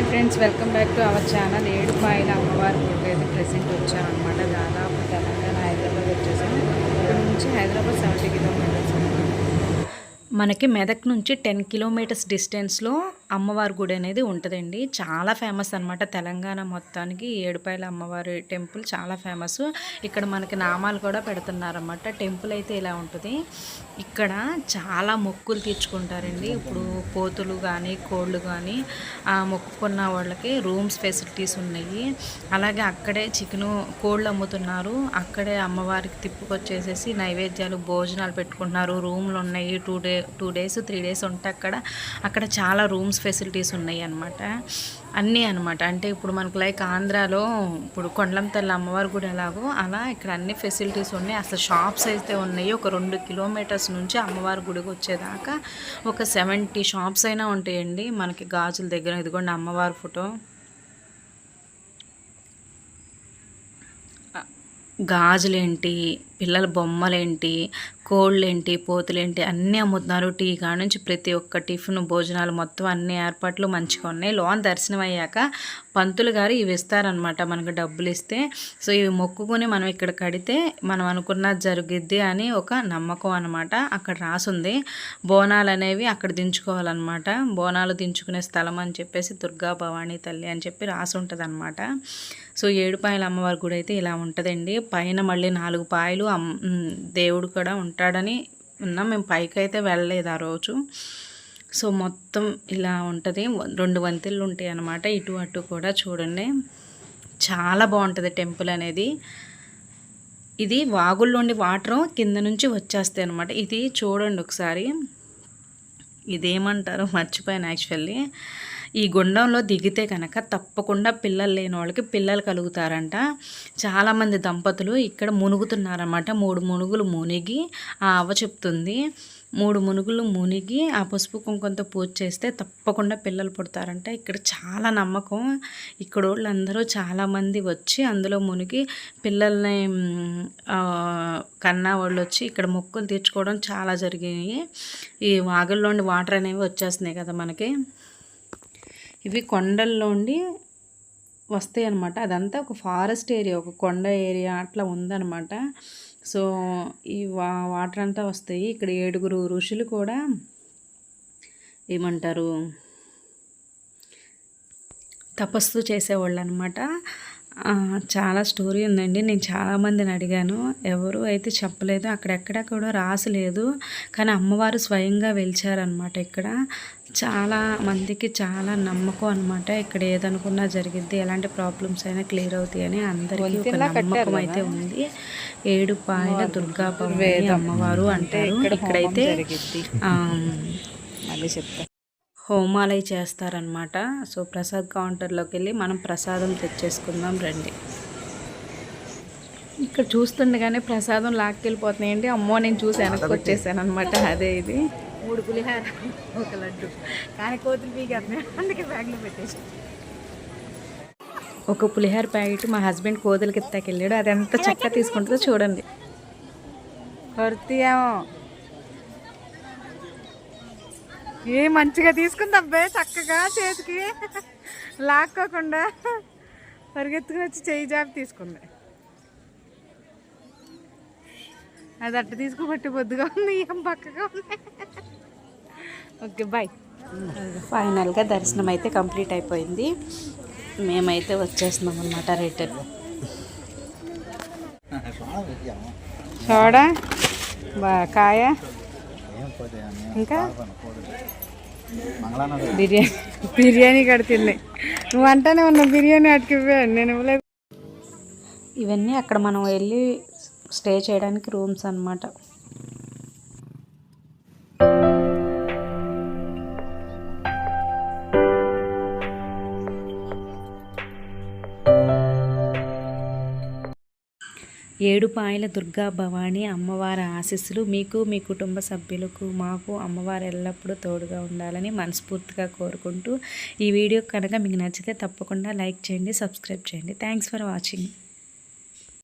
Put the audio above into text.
Hi friends, welcome back to our channel. Edupayala అమ్మవారి గుడికి అయితే ప్రెసెంట్ వచ్చామన్నమాట. దాదాపు తెలంగాణ హైదరాబాద్ వచ్చేసాం. ఇక్కడ నుంచి హైదరాబాద్ 70 కిలోమీటర్స్. మనకి మెదక్ నుంచి 10 కిలోమీటర్స్ డిస్టెన్స్లో అమ్మవారి గుడి అనేది ఉంటుందండి. చాలా ఫేమస్ అనమాట తెలంగాణ మొత్తానికి. ఏడుపాయల అమ్మవారి టెంపుల్ చాలా ఫేమస్. ఇక్కడ మనకి నామాలు కూడా పెడుతున్నారన్నమాట. టెంపుల్ అయితే ఇలా ఉంటుంది. ఇక్కడ చాలా మొక్కులు తీర్చుకుంటారండి. ఇప్పుడు పోతులు కానీ కోళ్ళు కానీ మొక్కుకున్న వాళ్ళకి రూమ్స్ ఫెసిలిటీస్ ఉన్నాయి. అలాగే అక్కడే చికెను కోళ్ళు అమ్ముతున్నారు. అక్కడే అమ్మవారికి తిప్పుకొచ్చేసేసి నైవేద్యాలు భోజనాలు పెట్టుకుంటున్నారు. రూమ్లు ఉన్నాయి. 2 days 3 days ఉంటే అక్కడ చాలా రూమ్స్ ఫెసిలిటీస్ ఉన్నాయి అన్నమాట. అన్నీ అనమాట. అంటే ఇప్పుడు మనకు లైక్ ఆంధ్రాలో ఇప్పుడు కొండలంతల్లి అమ్మవారి గుడి ఎలాగో అలా ఇక్కడ అన్ని ఫెసిలిటీస్ ఉన్నాయి. అసలు షాప్స్ అయితే ఉన్నాయి. ఒక 2 కిలోమీటర్స్ నుంచి అమ్మవారి గుడికి వచ్చేదాకా ఒక 70 షాప్స్ అయినా ఉంటాయండి. మనకి గాజుల దగ్గర ఇదిగోండి అమ్మవారి ఫోటో, గాజులేంటి, పిల్లల బొమ్మలేంటి, కోళ్ళేంటి, పోతులేంటి అన్నీ అమ్ముతున్నారు. టీ కాడ నుంచి ప్రతి ఒక్క టిఫిన్ భోజనాలు మొత్తం అన్ని ఏర్పాట్లు మంచిగా ఉన్నాయి. లోన్ దర్శనం అయ్యాక పంతులు గారు ఇవి ఇస్తారనమాట మనకు డబ్బులు ఇస్తే. సో ఇవి మొక్కుకొని మనం ఇక్కడ కడితే మనం అనుకున్నది జరుగుద్ది అని ఒక నమ్మకం అనమాట. అక్కడ రాసుంది. బోనాలు అనేవి అక్కడ దించుకోవాలన్నమాట. బోనాలు దించుకునే స్థలం అని చెప్పేసి దుర్గా భవానీ తల్లి అని చెప్పి రాసి ఉంటుంది అనమాట. సో ఏడుపాయల అమ్మవారి గుడి అయితే ఇలా ఉంటుందండి. పైన మళ్ళీ 4 పాయలు దేవుడు కూడా ఉంటాడని ఉన్నాం. మేము పైకి అయితే వెళ్ళలేదు ఆ రోజు. సో మొత్తం ఇలా ఉంటుంది. 2 వంతెనలు ఉంటాయి అన్నమాట. ఇటు అటు కూడా చూడండి. చాలా బాగుంటుంది టెంపుల్ అనేది. ఇది వాగుల్లోండి వాటర్ కింద నుంచి వచ్చేస్తాయి అనమాట. ఇది చూడండి ఒకసారి. ఇదేమంటారో మర్చిపోయాను యాక్చువల్లీ. ఈ గుండంలో దిగితే కనుక తప్పకుండా పిల్లలు లేని వాళ్ళకి పిల్లలు కలుగుతారంట. చాలామంది దంపతులు ఇక్కడ మునుగుతున్నారన్నమాట. 3 మునుగులు మునిగి ఆ అవ్వ చెప్తుంది. 3 మునుగులు మునిగి ఆ పసుపు కుంకుమతో పూజ చేస్తే తప్పకుండా పిల్లలు పుడతారంట. ఇక్కడ చాలా నమ్మకం. ఇక్కడ వాళ్ళందరూ చాలామంది వచ్చి అందులో మునిగి పిల్లల్ని కన్నా వాళ్ళు వచ్చి ఇక్కడ మొక్కులు తీర్చుకోవడం చాలా జరిగాయి. ఈ వాగుల్లోండి వాటర్ అనేవి వచ్చేస్తున్నాయి కదా మనకి. ఇవి కొండల్లోండి వస్తాయి అన్నమాట. అదంతా ఒక ఫారెస్ట్ ఏరియా, ఒక కొండ ఏరియా అట్లా ఉందన్నమాట. సో ఈ వాటర్ అంతా వస్తాయి. ఇక్కడ 7 ఋషులు కూడా ఏమంటారు తపస్సు చేసేవాళ్ళు అనమాట. చాలా స్టోరీ ఉందండి. నేను చాలామందిని అడిగాను, ఎవరు అయితే చెప్పలేదు. అక్కడెక్కడ కూడా రాసలేదు. కానీ అమ్మవారు స్వయంగా వెలిచారనమాట. ఇక్కడ చాలా మందికి చాలా నమ్మకం అనమాట. ఇక్కడ ఏదనుకున్నా జరిగిద్ది, ఎలాంటి ప్రాబ్లమ్స్ అయినా క్లియర్ అవుతాయి అని అందరికీ ఒక నమ్మకం అయితే ఉంది. ఏడుపాయల దుర్గా భవానీ అమ్మవారు అంటారు. ఇక్కడైతే మళ్ళీ చెప్తా హోమాలయ చేస్తారనమాట. సో ప్రసాద్ కౌంటర్లోకి వెళ్ళి మనం ప్రసాదం తెచ్చేసుకుందాం రండి. ఇక్కడ చూస్తుండగానే ప్రసాదం లాక్కెళ్ళిపోతున్నాయండి. అమ్మో నేను చూసి వెనక్కి వచ్చేసాను అనమాట. అదే ఇది 3 పులిహార, 1 లడ్డు. కానీ కోతులు పీకేస్తున్నాయి, అందుకే బ్యాగ్లో పెట్టేసి. 1 పులిహార ప్యాకెట్ మా హస్బెండ్ కోతులకి ఎత్తాకి వెళ్ళాడు. అది ఎంత చక్కగా తీసుకుంటుందో చూడండి. కొర్తీయేమో మంచిగా తీసుకుంది అబ్బాయి, చక్కగా చేతికి లాక్కోకుండా పరిగెత్తుకుని వచ్చి చేయి జాబ్ తీసుకుంది. అది అట్ట తీసుకోబట్టి బొద్దుగా ఉంది, ఏం పక్కగా ఉంది. Okay bye. ఫైనల్గా దర్శనం అయితే కంప్లీట్ అయిపోయింది. మేమైతే వచ్చేస్తున్నాం అన్నమాట రిటర్న్. సోడా కాయ ఇంకా బిర్యానీ కడుతుంది. నువ్వు అంటానే ఉన్నావు బిర్యానీ అటుకి నేను ఇవ్వలేదు. ఇవన్నీ అక్కడ మనం వెళ్ళి స్టే చేయడానికి రూమ్స్ అన్నమాట. ఏడుపాయల దుర్గా భవానీ అమ్మవారి ఆశీస్సులు మీకు, మీ కుటుంబ సభ్యులకు, మాకు అమ్మవారు ఎల్లప్పుడూ తోడుగా ఉండాలని మనస్ఫూర్తిగా కోరుకుంటూ, ఈ వీడియో కనుక మీకు నచ్చితే తప్పకుండా లైక్ చేయండి, సబ్స్క్రైబ్ చేయండి. Thanks for watching.